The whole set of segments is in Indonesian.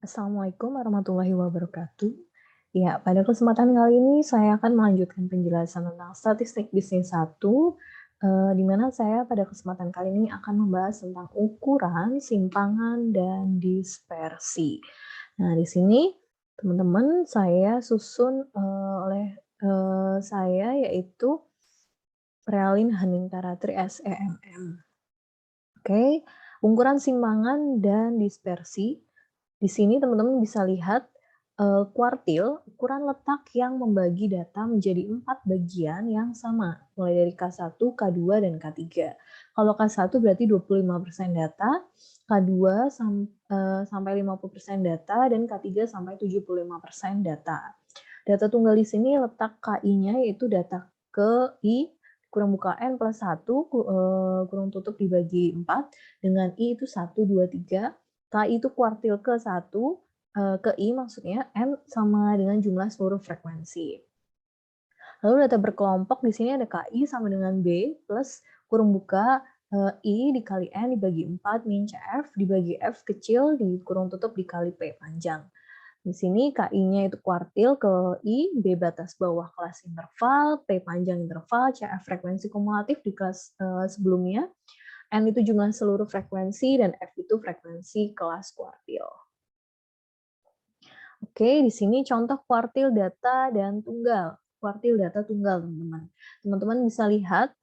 Assalamualaikum warahmatullahi wabarakatuh. Ya, pada kesempatan kali ini saya akan melanjutkan penjelasan tentang statistik bisnis satu, di mana saya pada kesempatan kali ini akan membahas tentang ukuran, simpangan, dan dispersi. Nah, di sini teman-teman saya susun oleh saya yaitu Realin Hanintara Tri SEMM. Oke, ukuran simpangan dan dispersi. Di sini teman-teman bisa lihat kuartil, ukuran letak yang membagi data menjadi 4 bagian yang sama, mulai dari K1, K2, dan K3. Kalau K1 berarti 25% data, K2 sampai 50% data, dan K3 sampai 75% data. Data tunggal di sini letak KI-nya yaitu data ke I kurang buka N plus 1 kurang tutup dibagi 4 dengan I itu 1, 2, 3. KI itu kuartil ke 1, ke I maksudnya, N sama dengan jumlah seluruh frekuensi. Lalu data berkelompok di sini ada KI sama dengan B plus kurung buka I dikali N dibagi 4 min CF dibagi F kecil di kurung tutup dikali P panjang. Di sini KI-nya itu kuartil ke I, B batas bawah kelas interval, P panjang interval, CF frekuensi kumulatif di kelas sebelumnya, N itu jumlah seluruh frekuensi, dan F itu frekuensi kelas kuartil. Oke, di sini contoh kuartil data dan tunggal. Kuartil data tunggal, teman-teman. Teman-teman bisa lihat,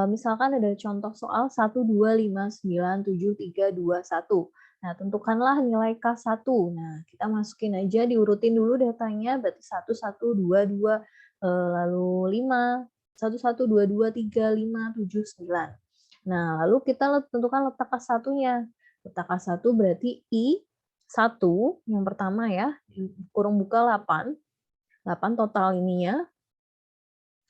misalkan ada contoh soal 1, 2, 5, 9, 7, 3, 2, 1. Nah, tentukanlah nilai K1. Nah, kita masukin aja, diurutin dulu datanya, berarti 1, 1, 2, 2, lalu 5, 1, 1, 2, 2, 3, 5, 7, 9. Nah, lalu kita tentukan letak K1-nya. Letak K1 berarti I1, yang pertama ya, kurung buka 8, 8 total ininya,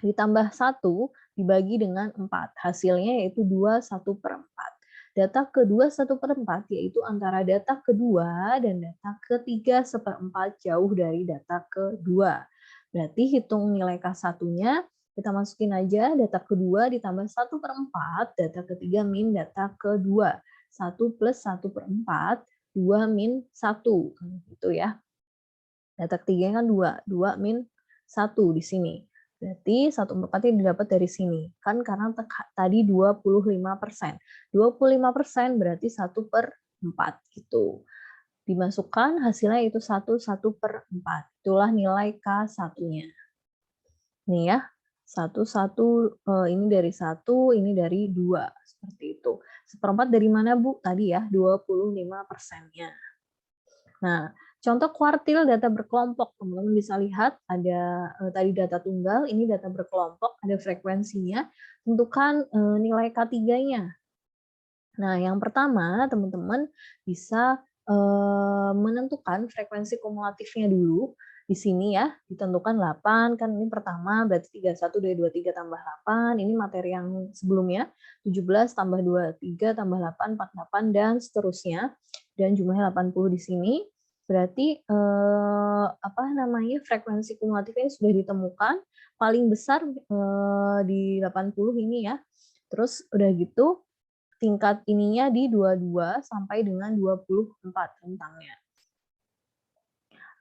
ditambah 1 dibagi dengan 4. Hasilnya yaitu 2/1/4. Data kedua 1/4 yaitu antara data kedua dan data ketiga 1/4 jauh dari data kedua. Berarti hitung nilai K1-nya, kita masukin aja data kedua ditambah 1/4, data ketiga min data kedua. 1 plus 1/4, 2 min 1. Gitu ya. Data ketiganya kan 2, 2 min 1 di sini. Berarti 1/4-nya didapat dari sini. Kan karena tadi 25%. 25% berarti 1/4 gitu. Dimasukkan hasilnya itu 1/4. Itulah nilai K1-nya. Nih ya, 1, ini dari 1, ini dari 2. Seperti itu. 1/4 dari mana, Bu? Tadi ya, 25%-nya. Nah, contoh kuartil data berkelompok, teman-teman bisa lihat ada tadi data tunggal, ini data berkelompok, ada frekuensinya, tentukan nilai K3-nya. Nah, yang pertama teman-teman bisa menentukan frekuensi kumulatifnya dulu. Di sini ya, ditentukan 8, kan ini pertama berarti 31, 2, 3 tambah 8, ini materi yang sebelumnya, 17 tambah 23 tambah 8, 48, dan seterusnya. Dan jumlahnya 80 di sini. Berarti frekuensi kumulatifnya sudah ditemukan, paling besar di 80 ini ya. Terus udah gitu, tingkat ininya di 22 sampai dengan 24 rentangnya.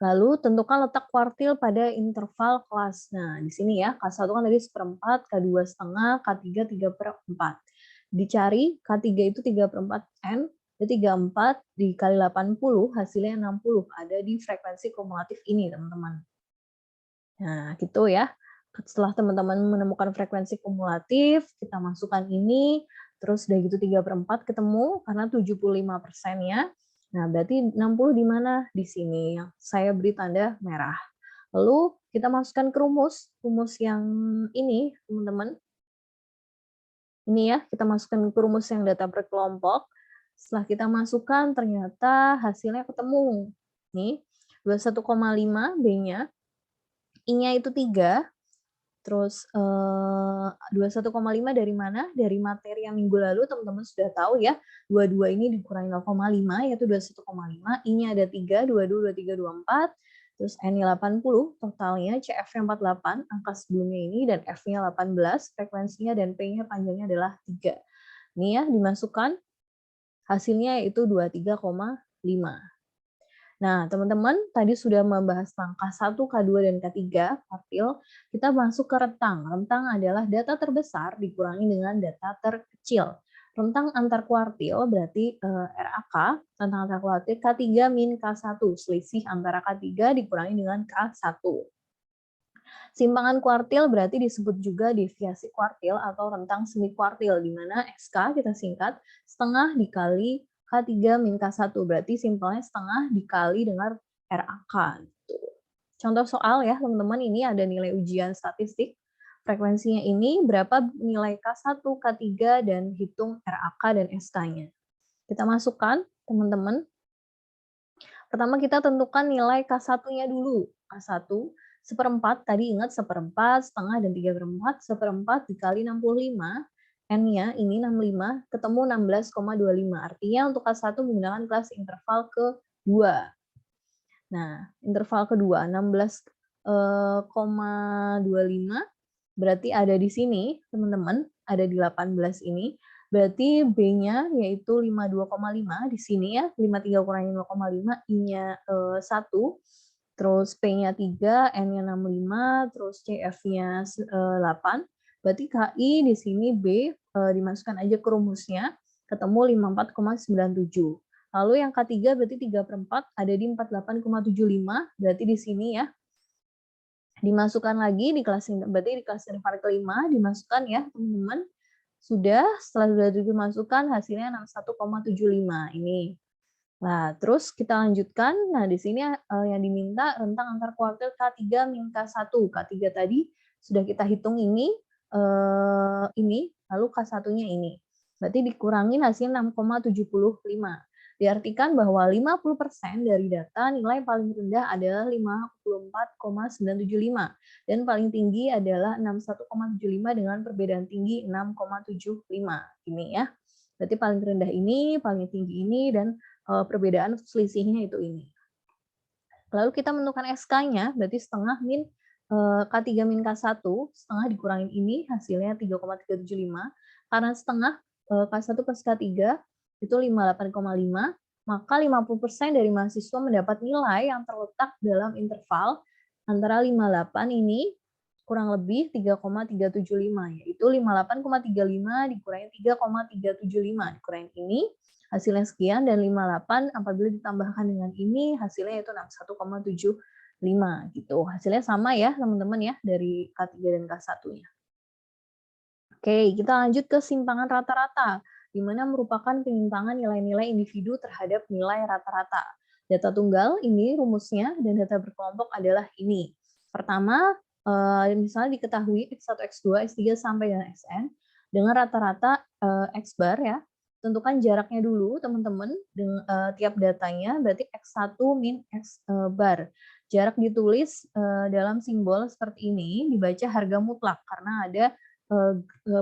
Lalu tentukan letak kuartil pada interval kelas. Nah, di sini ya, K1 kan tadi 1/4, K2 setengah, K3 3/4. Dicari K3 itu 3/4 N, jadi 34 dikali 80 hasilnya 60. Ada di frekuensi kumulatif ini, teman-teman. Nah, gitu ya. Setelah teman-teman menemukan frekuensi kumulatif, kita masukkan ini, terus udah gitu 3/4 ketemu, karena 75%-nya. Nah, berarti 60 di mana? Di sini, yang saya beri tanda merah. Lalu kita masukkan ke rumus yang ini, teman-teman. Ini ya, kita masukkan ke rumus yang data berkelompok. Setelah kita masukkan, ternyata hasilnya ketemu. Nih, 21,5 B-nya, I-nya itu 3, terus 21,5 dari mana? Dari materi yang minggu lalu teman-teman sudah tahu ya, 22 ini dikurangi 0,5 yaitu 21,5, I-nya ada 3, 22, 23, 24, terus N-nya 80, totalnya CF-nya 48, angka sebelumnya ini, dan F-nya 18, frekuensinya dan P-nya panjangnya adalah 3. Ini ya, dimasukkan, hasilnya yaitu 23,5. Nah, teman-teman tadi sudah membahas tentang K1, K2, dan K3 kuartil. Kita masuk ke rentang. Rentang adalah data terbesar dikurangi dengan data terkecil. Rentang antar kuartil berarti RAK, rentang antar kuartil K3 min K1, selisih antara K3 dikurangi dengan K1. Simpangan kuartil berarti disebut juga deviasi kuartil atau rentang semi kuartil, di mana XK kita singkat setengah dikali K3 min K1, berarti simpelnya setengah dikali dengan RAK. Gitu. Contoh soal ya teman-teman, ini ada nilai ujian statistik, frekuensinya ini berapa nilai K1, K3, dan hitung RAK dan SK-nya. Kita masukkan teman-teman. Pertama kita tentukan nilai K1-nya dulu. K1 seperempat, tadi ingat seperempat, setengah, dan 3/4. Seperempat dikali 65, N-nya ini 65, ketemu 16,25. Artinya untuk K1 menggunakan kelas interval kedua. Nah, interval kedua 16,25 berarti ada di sini, teman-teman, ada di 18 ini. Berarti B-nya yaitu 52,5 di sini ya, 53 kurangi 5,5, I-nya 1, terus P-nya 3, N-nya 65, terus CF-nya 8. Berarti KI di sini B dimasukkan aja ke rumusnya, ketemu 54,97. Lalu yang K3 berarti 3/4 ada di 48,75, berarti di sini ya. Dimasukkan lagi di kelas berarti di kelas interval kelima dimasukkan ya teman-teman. Setelah dimasukkan hasilnya 61,75 ini. Nah, terus kita lanjutkan. Nah, di sini yang diminta rentang antar kuartil K3 min K1. K3 tadi sudah kita hitung ini, lalu K1-nya ini. Berarti dikurangin hasil 6,75. Diartikan bahwa 50% dari data nilai paling rendah adalah 54,975 dan paling tinggi adalah 61,75 dengan perbedaan tinggi 6,75 ini ya. Berarti paling rendah ini, paling tinggi ini, dan perbedaan selisihnya itu ini. Lalu kita menentukan SK-nya, berarti setengah min K3 min K1, setengah dikurangin ini, hasilnya 3,375. Karena setengah K1 plus K3 itu 58,5, maka 50% dari mahasiswa mendapat nilai yang terletak dalam interval antara 58 ini kurang lebih 3,375, yaitu 58,35 dikurangi 3,375 dikurangi ini, hasilnya sekian, dan 58 apabila ditambahkan dengan ini hasilnya itu 61,75 gitu. Hasilnya sama ya teman-teman ya dari K3 dan K1-nya. Oke, kita lanjut ke simpangan rata-rata, di mana merupakan penyimpangan nilai-nilai individu terhadap nilai rata-rata. Data tunggal ini rumusnya dan data berkelompok adalah ini. Pertama, misalnya diketahui X1, X2, X3 sampai dengan Xn dengan rata-rata X bar ya. Tentukan jaraknya dulu teman-teman dengan tiap datanya, berarti X1 min X bar. Jarak ditulis dalam simbol seperti ini, dibaca harga mutlak karena ada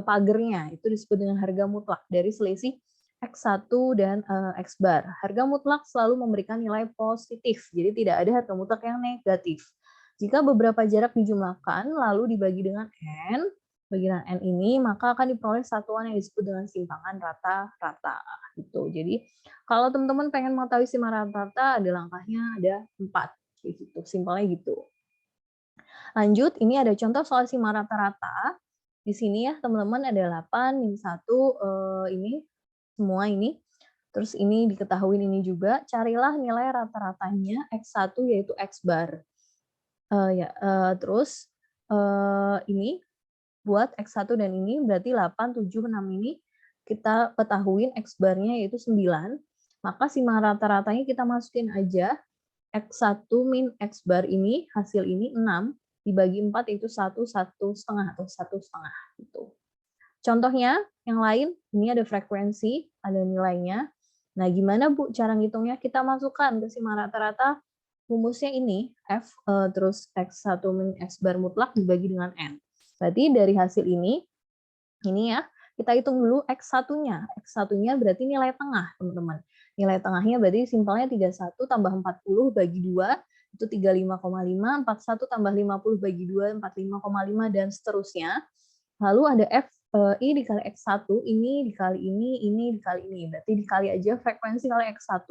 pagernya, itu disebut dengan harga mutlak dari selisih X1 dan X bar. Harga mutlak selalu memberikan nilai positif, jadi tidak ada harga mutlak yang negatif. Jika beberapa jarak dijumlahkan lalu dibagi dengan N, bagian N ini, maka akan diperoleh satuan yang disebut dengan simpangan rata-rata. Gitu. Jadi kalau teman-teman pengen mengetahui simpangan rata-rata, ada langkahnya ada 4. Gitu. Simpelnya gitu. Lanjut, ini ada contoh soal simpangan rata-rata. Di sini ya teman-teman ada 8 min 1 ini semua ini. Terus ini diketahui ini juga, carilah nilai rata-ratanya X1 yaitu X bar. Terus ini buat X1 dan ini berarti 8, 7, 6 ini kita ketahuin X barnya yaitu 9. Maka simpangan rata-ratanya kita masukin aja X1 min X bar ini, hasil ini 6. Dibagi 4 itu 1, 1,5 atau 1,5 gitu. Contohnya yang lain, ini ada frekuensi, ada nilainya. Nah, gimana Bu cara ngitungnya? Kita masukkan ke simpangan rata-rata, rumusnya ini F terus X1 min X bar mutlak dibagi dengan N. Berarti dari hasil ini ya, kita hitung dulu X1-nya. X1-nya berarti nilai tengah, teman-teman. Nilai tengahnya berarti simpelnya 31 tambah 40 bagi 2, itu 35,5, 41 tambah 50 bagi 2, 45,5, dan seterusnya. Lalu ada F, I dikali X1, ini dikali ini dikali ini. Berarti dikali aja frekuensi kali X1,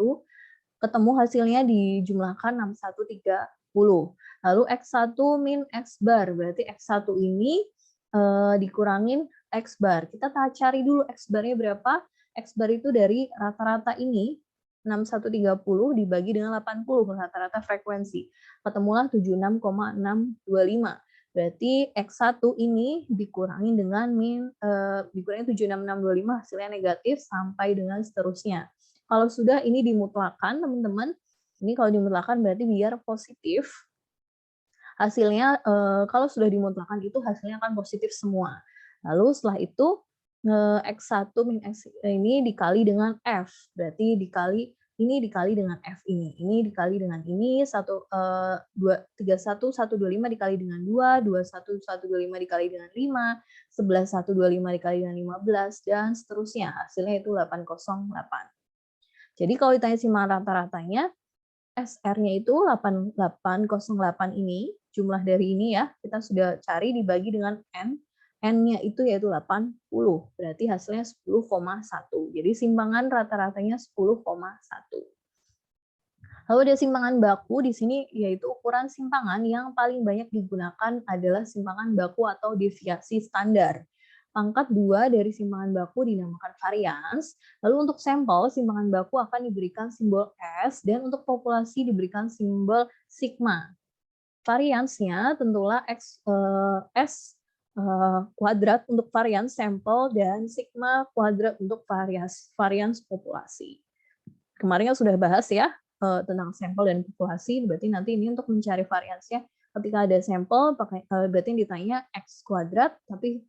Ketemu hasilnya dijumlahkan 6130. Lalu X1 min X bar, berarti X1 ini dikurangin X bar. Kita cari dulu X barnya berapa. X bar itu dari rata-rata ini 6130 dibagi dengan 80 rata-rata frekuensi. Ketemulah 76,625. Berarti X1 ini dikurangin dengan dikurangi 76,625 hasilnya negatif sampai dengan seterusnya. Kalau sudah ini dimutlakan, teman-teman, ini kalau dimutlakan berarti biar positif. Hasilnya kalau sudah dimutlakan itu hasilnya akan positif semua. Lalu setelah itu X1 min X ini dikali dengan F. Berarti ini dikali dengan F ini dikali dengan ini 31125 dikali dengan 2, 21125 dikali dengan 5, 11125 dikali dengan 15 dan seterusnya. Hasilnya itu 808. Jadi kalau ditanya simpanan rata-ratanya SR-nya itu 808 ini, jumlah dari ini ya, kita sudah cari dibagi dengan N. N-nya itu yaitu 80, berarti hasilnya 10,1. Jadi simpangan rata-ratanya 10,1. Lalu ada simpangan baku di sini, yaitu ukuran simpangan yang paling banyak digunakan adalah simpangan baku atau deviasi standar. Pangkat 2 dari simpangan baku dinamakan varians. Lalu untuk sampel, simpangan baku akan diberikan simbol S, dan untuk populasi diberikan simbol sigma. Variansnya tentulah S kuadrat untuk varians sampel dan sigma kuadrat untuk varians populasi. Kemarin sudah bahas ya tentang sampel dan populasi, berarti nanti ini untuk mencari variansnya ketika ada sampel berarti ditanya X kuadrat, tapi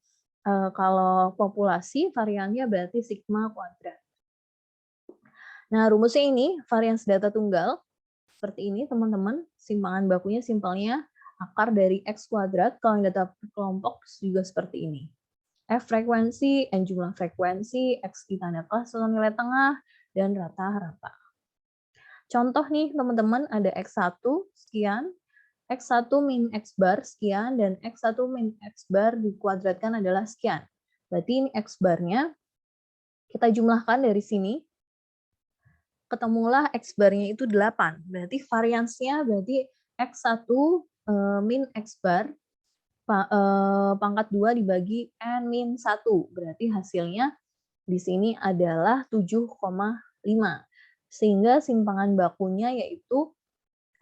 kalau populasi variannya berarti sigma kuadrat. Nah, rumusnya ini varians data tunggal seperti ini, teman-teman. Simpangan bakunya simpelnya akar dari X kuadrat. Kalau yang data kelompok juga seperti ini. F frekuensi, N jumlah frekuensi, XI tanda kelas atau nilai tengah, dan rata-rata. Contoh nih, teman-teman, ada X1 sekian, X1 min X bar sekian, dan X1 min X bar dikuadratkan adalah sekian. Berarti ini X barnya kita jumlahkan dari sini, ketemulah X barnya itu 8. Berarti variansnya berarti X1 min X bar pangkat 2 dibagi N min 1. Berarti hasilnya di sini adalah 7,5. Sehingga simpangan bakunya yaitu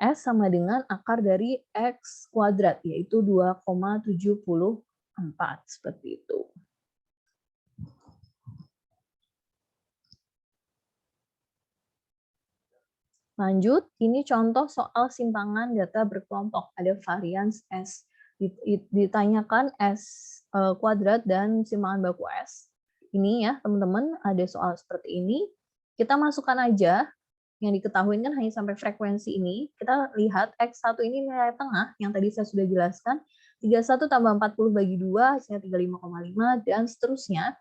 S sama dengan akar dari X kuadrat, yaitu 2,74. Seperti itu. Lanjut, ini contoh soal simpangan data berkelompok. Ada varians S. Ditanyakan S kuadrat dan simpangan baku S. Ini ya, teman-teman, ada soal seperti ini. Kita masukkan aja. Yang diketahui kan hanya sampai frekuensi ini. Kita lihat X1 ini nilai tengah, yang tadi saya sudah jelaskan. 31 tambah 40 bagi 2, hasilnya 35,5, dan seterusnya.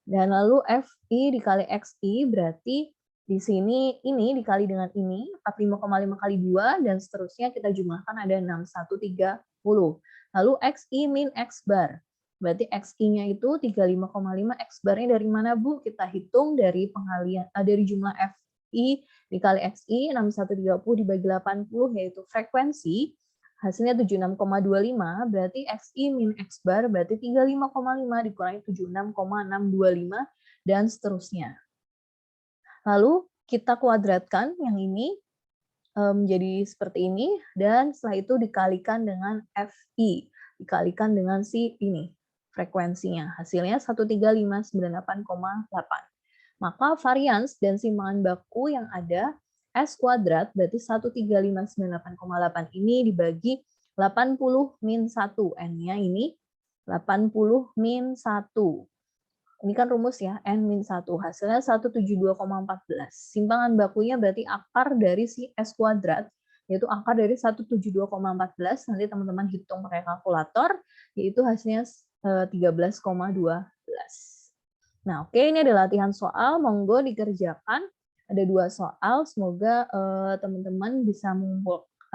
Dan lalu FI dikali XI, berarti di sini ini dikali dengan ini, 45,5 kali 2, dan seterusnya kita jumlahkan ada 6130. Lalu XI min X bar. Berarti XI-nya itu 35,5, X bar-nya dari mana, Bu? Kita hitung dari pengalian dari jumlah FI dikali XI, 6130 dibagi 80, yaitu frekuensi, hasilnya 76,25, berarti XI min X bar, berarti 35,5 dikurangi 76,625, dan seterusnya. Lalu kita kuadratkan yang ini menjadi seperti ini, dan setelah itu dikalikan dengan FI, dikalikan dengan si ini, frekuensinya. Hasilnya 13598,8. Maka varians dan simpangan baku yang ada S kuadrat berarti 13598,8 ini dibagi 80 min 1. N-nya ini 80 min 1. Ini kan rumus ya, N min 1. Hasilnya 172,14. Simpangan bakunya berarti akar dari si S kuadrat, yaitu akar dari 172,14. Nanti teman-teman hitung pakai kalkulator, yaitu hasilnya 13,12. Nah, oke, ini ada latihan soal, monggo dikerjakan. Ada 2 soal, semoga teman-teman bisa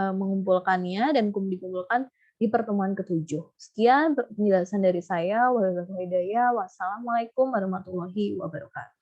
mengumpulkannya dan dikumpulkan di pertemuan ke-7. Sekian penjelasan dari saya. Wassalamualaikum warahmatullahi wabarakatuh.